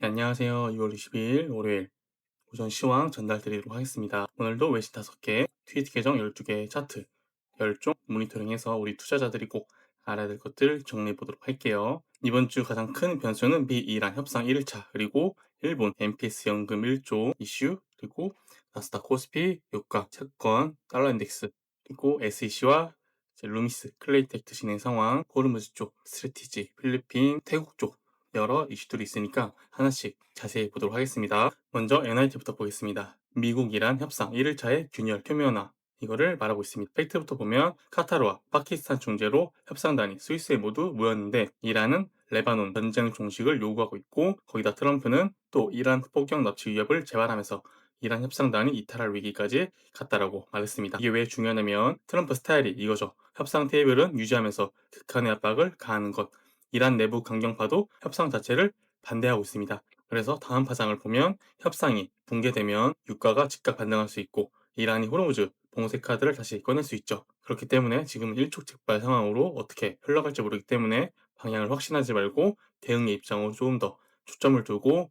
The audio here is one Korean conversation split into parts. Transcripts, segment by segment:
네, 안녕하세요. 6월 20일 월요일 오전 시황 전달드리도록 하겠습니다. 오늘도 외신 5개, 트위트 계정 12개 차트, 10종 모니터링해서 우리 투자자들이 꼭 알아야 될 것들 정리해 보도록 할게요. 이번 주 가장 큰 변수는 미이란 협상 1일차, 그리고 일본 MPS 연금 1조 이슈, 그리고 나스닥 코스피, 유가, 채권, 달러 인덱스, 그리고 SEC와 루미스, 클레이텍트 진행 상황, 호르무즈 쪽, 스트레티지, 필리핀, 태국 쪽 여러 이슈들이 있으니까 하나씩 자세히 보도록 하겠습니다. 먼저 NIT부터 보겠습니다. 미국 이란 협상 1일차의 균열 표면화, 이거를 말하고 있습니다. 팩트부터 보면 카타르와 파키스탄 중재로 협상단이 스위스에 모두 모였는데, 이란은 레바논 전쟁 종식을 요구하고 있고, 거기다 트럼프는 또 이란 폭격 납치 위협을 재발하면서 이란 협상단이 이탈할 위기까지 갔다라고 말했습니다. 이게 왜 중요하냐면 트럼프 스타일이 이거죠. 협상 테이블은 유지하면서 극한의 압박을 가하는 것. 이란 내부 강경파도 협상 자체를 반대하고 있습니다. 그래서 다음 파장을 보면 협상이 붕괴되면 유가가 즉각 반등할 수 있고, 이란이 호르무즈 봉쇄 카드를 다시 꺼낼 수 있죠. 그렇기 때문에 지금은 일촉즉발 상황으로 어떻게 흘러갈지 모르기 때문에 방향을 확신하지 말고 대응의 입장으로 조금 더 초점을 두고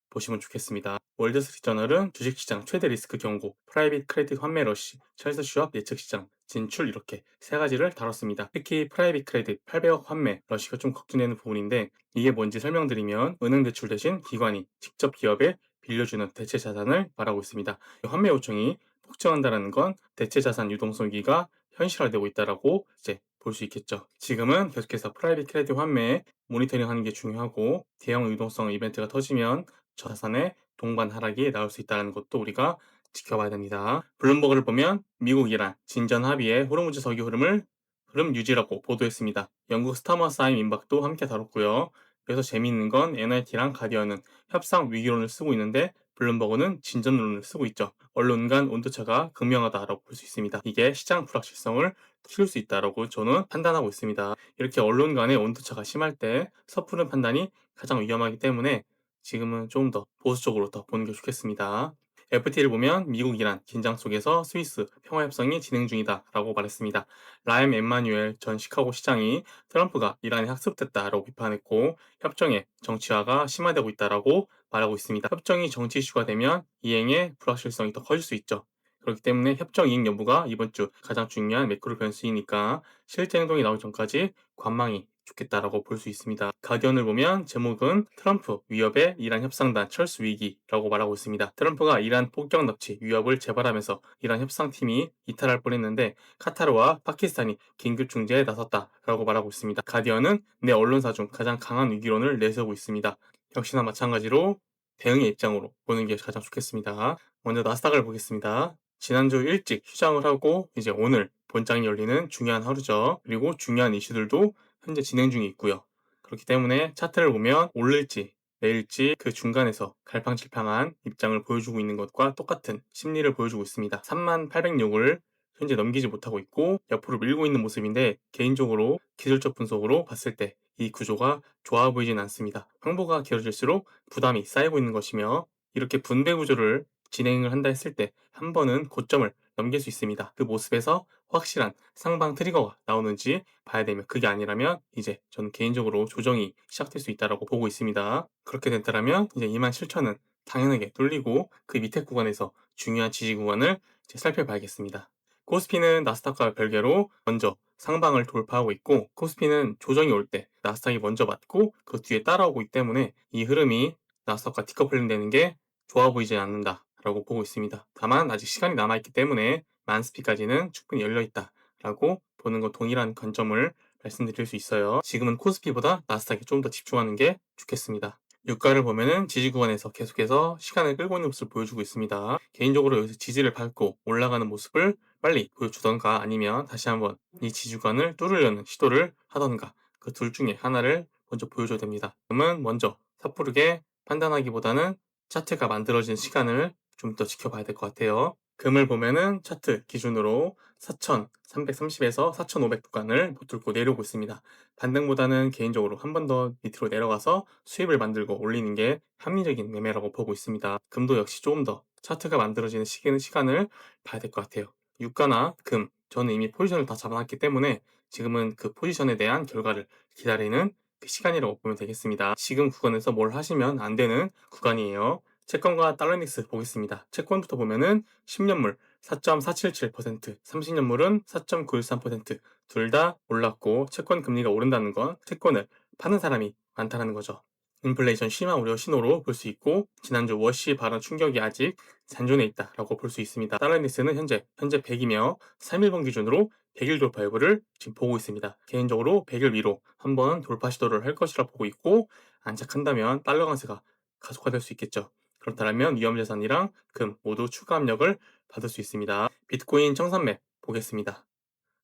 보시면 좋겠습니다. 월드스트리트저널은 주식시장 최대 리스크 경고, 프라이빗 크레딧 환매 러시, 찰스 슈왑 예측시장 진출, 이렇게 세 가지를 다뤘습니다. 특히 프라이빗 크레딧 800억 환매 러시가 좀 걱정되는 부분인데, 이게 뭔지 설명드리면 은행 대출 대신 기관이 직접 기업에 빌려주는 대체 자산을 말하고 있습니다. 환매 요청이 폭증한다는 건 대체 자산 유동성 위기가 현실화되고 있다라고 이제 볼 수 있겠죠. 지금은 계속해서 프라이빗 크레딧 환매 모니터링 하는 게 중요하고, 대형 유동성 이벤트가 터지면 자산의 동반 하락이 나올 수 있다는 것도 우리가 지켜봐야 됩니다. 블룸버그를 보면 미국 이란 진전 합의의 호르무즈 석유 흐름 유지라고 보도했습니다. 영국 스타머사임 임박도 함께 다뤘고요. 그래서 재미있는 건 NIT랑 가디언은 협상 위기론을 쓰고 있는데, 블룸버그는 진전론을 쓰고 있죠. 언론 간 온도차가 극명하다라고 볼 수 있습니다. 이게 시장 불확실성을 키울 수 있다라고 저는 판단하고 있습니다. 이렇게 언론 간의 온도차가 심할 때 섣부른 판단이 가장 위험하기 때문에 지금은 좀 더 보수적으로 더 보는 게 좋겠습니다. FT를 보면 미국 이란 긴장 속에서 스위스 평화협상이 진행 중이다라고 말했습니다. 라임 엠마뉴엘 전 시카고 시장이 트럼프가 이란에 학습됐다라고 비판했고, 협정의 정치화가 심화되고 있다라고 말하고 있습니다. 협정이 정치 이슈가 되면 이행의 불확실성이 더 커질 수 있죠. 그렇기 때문에 협정 이행 여부가 이번 주 가장 중요한 매크로 변수이니까 실제 행동이 나오기 전까지 관망이 좋겠다라고 볼 수 있습니다. 가디언을 보면 제목은 트럼프 위협의 이란 협상단 철수 위기라고 말하고 있습니다. 트럼프가 이란 폭격 납치 위협을 재발하면서 이란 협상팀이 이탈할 뻔했는데, 카타르와 파키스탄이 긴급 중재에 나섰다라고 말하고 있습니다. 가디언은 내 언론사 중 가장 강한 위기론을 내세우고 있습니다. 역시나 마찬가지로 대응의 입장으로 보는 게 가장 좋겠습니다. 먼저 나스닥을 보겠습니다. 지난주 일찍 휴장을 하고 이제 오늘 본장이 열리는 중요한 하루죠. 그리고 중요한 이슈들도 현재 진행 중에 있고요. 그렇기 때문에 차트를 보면 오를지 내릴지 그 중간에서 갈팡질팡한 입장을 보여주고 있는 것과 똑같은 심리를 보여주고 있습니다. 3806을 현재 넘기지 못하고 있고 옆으로 밀고 있는 모습인데, 개인적으로 기술적 분석으로 봤을 때 이 구조가 좋아 보이진 않습니다. 항보가 길어질수록 부담이 쌓이고 있는 것이며, 이렇게 분배 구조를 진행을 한다 했을 때 한 번은 고점을 넘길 수 있습니다. 그 모습에서 확실한 상방 트리거가 나오는지 봐야 되면, 그게 아니라면 이제 저는 개인적으로 조정이 시작될 수 있다고 보고 있습니다. 그렇게 된다면 이제 27,000은 당연하게 뚫리고 그 밑에 구간에서 중요한 지지 구간을 이제 살펴봐야겠습니다. 코스피는 나스닥과 별개로 먼저 상방을 돌파하고 있고, 코스피는 조정이 올 때 나스닥이 먼저 맞고 그 뒤에 따라오고 있기 때문에 이 흐름이 나스닥과 디커플링 되는 게 좋아 보이지 않는다라고 보고 있습니다. 다만 아직 시간이 남아있기 때문에 만스피까지는 충분히 열려있다라고 보는 것, 동일한 관점을 말씀드릴 수 있어요. 지금은 코스피보다 나스닥에 좀 더 집중하는 게 좋겠습니다. 유가를 보면은 지지 구간에서 계속해서 시간을 끌고 있는 모습을 보여주고 있습니다. 개인적으로 여기서 지지를 밟고 올라가는 모습을 빨리 보여주던가, 아니면 다시 한번 이 지지 구간을 뚫으려는 시도를 하던가, 그 둘 중에 하나를 먼저 보여줘야 됩니다. 그러면 먼저 섣부르게 판단하기보다는 차트가 만들어진 시간을 좀 더 지켜봐야 될 것 같아요. 금을 보면은 차트 기준으로 4,330에서 4,500 구간을 못 뚫고 내려오고 있습니다. 반등보다는 개인적으로 한 번 더 밑으로 내려가서 수입을 만들고 올리는 게 합리적인 매매라고 보고 있습니다. 금도 역시 조금 더 차트가 만들어지는 시간을 봐야 될 것 같아요. 유가나 금, 저는 이미 포지션을 다 잡아놨기 때문에 지금은 그 포지션에 대한 결과를 기다리는 그 시간이라고 보면 되겠습니다. 지금 구간에서 뭘 하시면 안 되는 구간이에요. 채권과 달러 인덱스 보겠습니다. 채권부터 보면은 10년물 4.477%, 30년물은 4.913%, 둘 다 올랐고 채권 금리가 오른다는 건 채권을 파는 사람이 많다는 거죠. 인플레이션 심화 우려 신호로 볼 수 있고 지난주 워시 발언 충격이 아직 잔존해 있다라고 볼 수 있습니다. 달러 인덱스는 현재 100이며 3일분 기준으로 100일 돌파 여부를 지금 보고 있습니다. 개인적으로 100일 위로 한번 돌파 시도를 할 것이라 보고 있고 안착한다면 달러 강세가 가속화될 수 있겠죠. 그렇다면 위험자산이랑 금 모두 추가 압력을 받을 수 있습니다. 비트코인 청산맵 보겠습니다.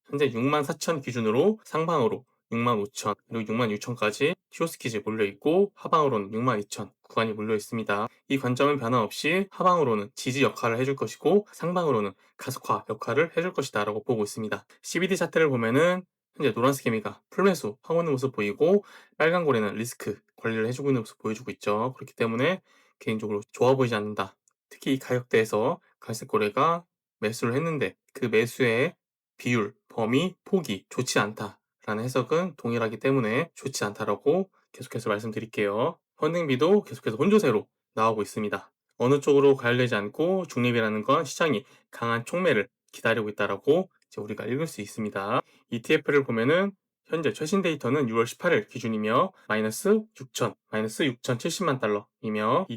현재 64,000 기준으로 상방으로 65,000 그리고 66,000까지 티오스키즈 몰려있고 하방으로는 62,000 구간이 몰려있습니다. 이 관점은 변함없이 하방으로는 지지 역할을 해줄 것이고 상방으로는 가속화 역할을 해줄 것이다 라고 보고 있습니다. CBD 차트를 보면은 현재 노란색 개미가 풀매수 하고 있는 모습 보이고 빨간 고래는 리스크 관리를 해주고 있는 모습 보여주고 있죠. 그렇기 때문에 개인적으로 좋아 보이지 않는다. 특히 이 가격대에서 갈색 고래가 매수를 했는데 그 매수의 비율, 범위, 폭이 좋지 않다라는 해석은 동일하기 때문에 좋지 않다라고 계속해서 말씀드릴게요. 펀딩비도 계속해서 혼조세로 나오고 있습니다. 어느 쪽으로 가열되지 않고 중립이라는 건 시장이 강한 촉매를 기다리고 있다라고 이제 우리가 읽을 수 있습니다. ETF를 보면은 현재 최신 데이터는 6월 18일 기준이며 마이너스 6천, 마이너스 6,070만 달러이며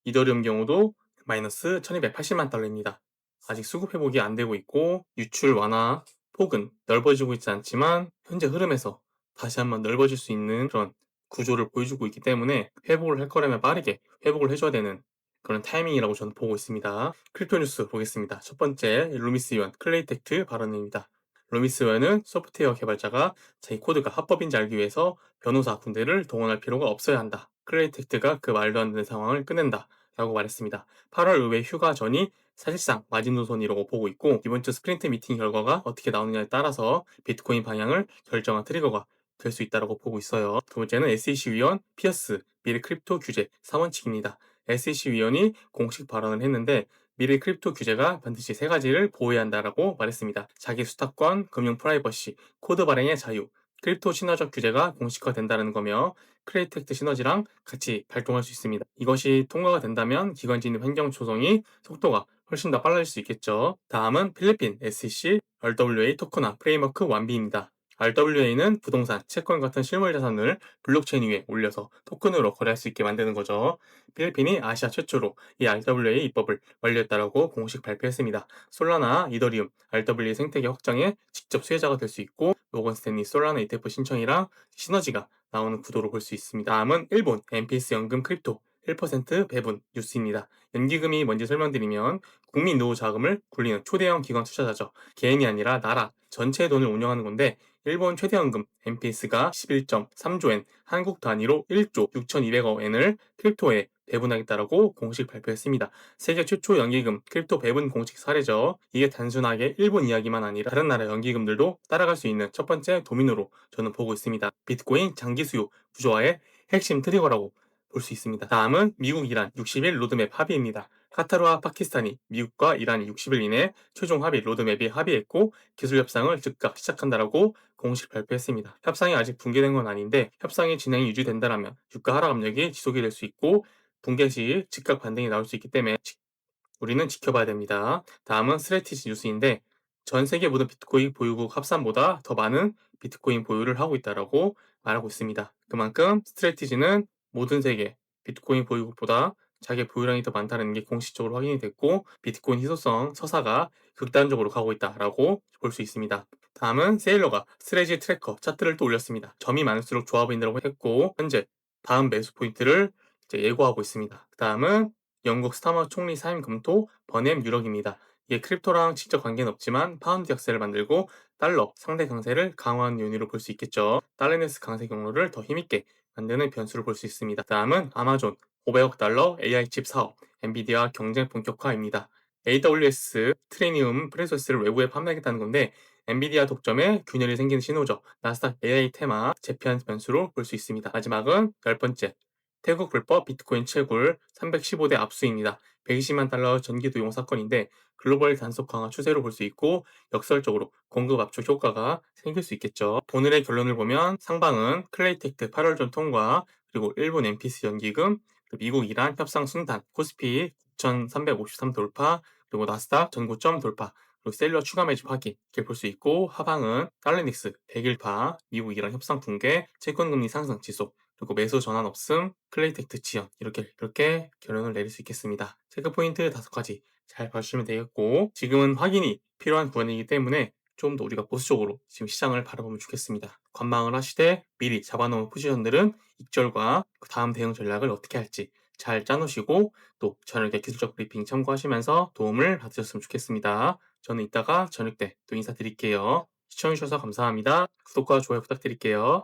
이더리움 경우도 마이너스 1280만 달러입니다. 아직 수급 회복이 안 되고 있고 유출 완화 폭은 넓어지고 있지 않지만 현재 흐름에서 다시 한번 넓어질 수 있는 그런 구조를 보여주고 있기 때문에 회복을 할 거라면 빠르게 회복을 해줘야 되는 그런 타이밍이라고 저는 보고 있습니다. 크립토 뉴스 보겠습니다. 첫 번째 루미스 의원 클레이텍트 발언입니다. 루미스 의원은 소프트웨어 개발자가 자기 코드가 합법인지 알기 위해서 변호사 군대를 동원할 필요가 없어야 한다. 클레이텍트가 그 말도 안 되는 상황을 끝낸다. 라고 말했습니다. 8월 의회 휴가 전이 사실상 마지노선이라고 보고 있고 이번 주 스프린트 미팅 결과가 어떻게 나오느냐에 따라서 비트코인 방향을 결정한 트리거가 될 수 있다고 보고 있어요. 두 번째는 SEC 위원 피어스 미래 크립토 규제 4원칙입니다. SEC 위원이 공식 발언을 했는데 미래 크립토 규제가 반드시 세 가지를 보호해야 한다라고 말했습니다. 자기 수탁권, 금융 프라이버시, 코드 발행의 자유, 크립토 신화적 규제가 공식화된다는 거며 크레이텍트 시너지랑 같이 발동할 수 있습니다. 이것이 통과가 된다면 기관 진입 환경 조성이 속도가 훨씬 더 빨라질 수 있겠죠. 다음은 필리핀 SEC RWA 토큰화 프레임워크 완비입니다. RWA는 부동산, 채권 같은 실물 자산을 블록체인 위에 올려서 토큰으로 거래할 수 있게 만드는 거죠. 필리핀이 아시아 최초로 이 RWA 입법을 완료했다라고 공식 발표했습니다. 솔라나, 이더리움, RWA 생태계 확장에 직접 수혜자가 될 수 있고 모건 스탠리 솔라나 ETF 신청이랑 시너지가 나오는 구도로 볼 수 있습니다. 다음은 일본 NPS 연금 크립토 1% 배분 뉴스입니다. 연기금이 뭔지 설명드리면 국민 노후 자금을 굴리는 초대형 기관 투자자죠. 개인이 아니라 나라 전체의 돈을 운영하는 건데 일본 최대 연금 NPS가 11.3조엔 한국 단위로 1조 6,200억 엔을 크립토에 배분하겠다라고 공식 발표했습니다. 세계 최초 연기금 크립토 배분 공식 사례죠. 이게 단순하게 일본 이야기만 아니라 다른 나라 연기금들도 따라갈 수 있는 첫 번째 도미노로 저는 보고 있습니다. 비트코인 장기 수요 구조화의 핵심 트리거라고 볼 수 있습니다. 다음은 미국 이란 60일 로드맵 합의입니다. 카타르와 파키스탄이 미국과 이란이 60일 이내 최종 합의 로드맵에 합의했고 기술 협상을 즉각 시작한다라고 공식 발표했습니다. 협상이 아직 붕괴된 건 아닌데 협상이 진행이 유지된다면 유가 하락 압력이 지속이 될 수 있고 붕괴 시 즉각 반등이 나올 수 있기 때문에 우리는 지켜봐야 됩니다. 다음은 스트레티지 뉴스인데 전 세계 모든 비트코인 보유국 합산보다 더 많은 비트코인 보유를 하고 있다라고 말하고 있습니다. 그만큼 스트레티지는 모든 세계 비트코인 보유국보다 자기 보유량이 더 많다는 게 공식적으로 확인이 됐고 비트코인 희소성 서사가 극단적으로 가고 있다라고 볼 수 있습니다. 다음은 세일러가 스트레지 트래커 차트를 또 올렸습니다. 점이 많을수록 좋아 보인다고 했고 현재 다음 매수 포인트를 이제 예고하고 있습니다. 다음은 영국 스타머 총리 사임 검토 버넴 유력입니다. 이게 크립토랑 직접 관계는 없지만 파운드 약세를 만들고 달러 상대 강세를 강화한 요인으로 볼 수 있겠죠. 달러네스 강세 경로를 더 힘있게 만드는 변수를 볼 수 있습니다. 다음은 아마존 500억 달러 AI 칩 사업 엔비디아 경쟁 본격화입니다. AWS 트레니움 프레소스를 외부에 판매하겠다는 건데 엔비디아 독점에 균열이 생기는 신호죠. 나스닥 AI 테마 재피한 변수로 볼 수 있습니다. 마지막은 10번째 태국 불법 비트코인 채굴 315대 압수입니다. 120만 달러 전기 도용 사건인데 글로벌 단속 강화 추세로 볼 수 있고 역설적으로 공급 압축 효과가 생길 수 있겠죠. 오늘의 결론을 보면 상방은 클레이텍트 8월 전 통과, 그리고 일본 MPC 연기금, 그리고 미국 이란 협상 순탄, 코스피 9,353 돌파, 그리고 나스닥 전고점 돌파, 그리고 셀러 추가 매집 확인 이렇게 볼 수 있고, 하방은 달러닉스 100일파, 미국 이란 협상 붕괴, 채권금리 상승 지속, 그리고 매수 전환 없음, 클레이텍트 지연 이렇게 결론을 내릴 수 있겠습니다. 체크 포인트 5가지 잘 봐주시면 되겠고, 지금은 확인이 필요한 구간이기 때문에 좀 더 우리가 보수적으로 지금 시장을 바라보면 좋겠습니다. 관망을 하시되 미리 잡아놓은 포지션들은 익절과 그 다음 대응 전략을 어떻게 할지 잘 짜놓으시고, 또 저녁에 기술적 브리핑 참고하시면서 도움을 받으셨으면 좋겠습니다. 저는 이따가 저녁 때 또 인사드릴게요. 시청해주셔서 감사합니다. 구독과 좋아요 부탁드릴게요.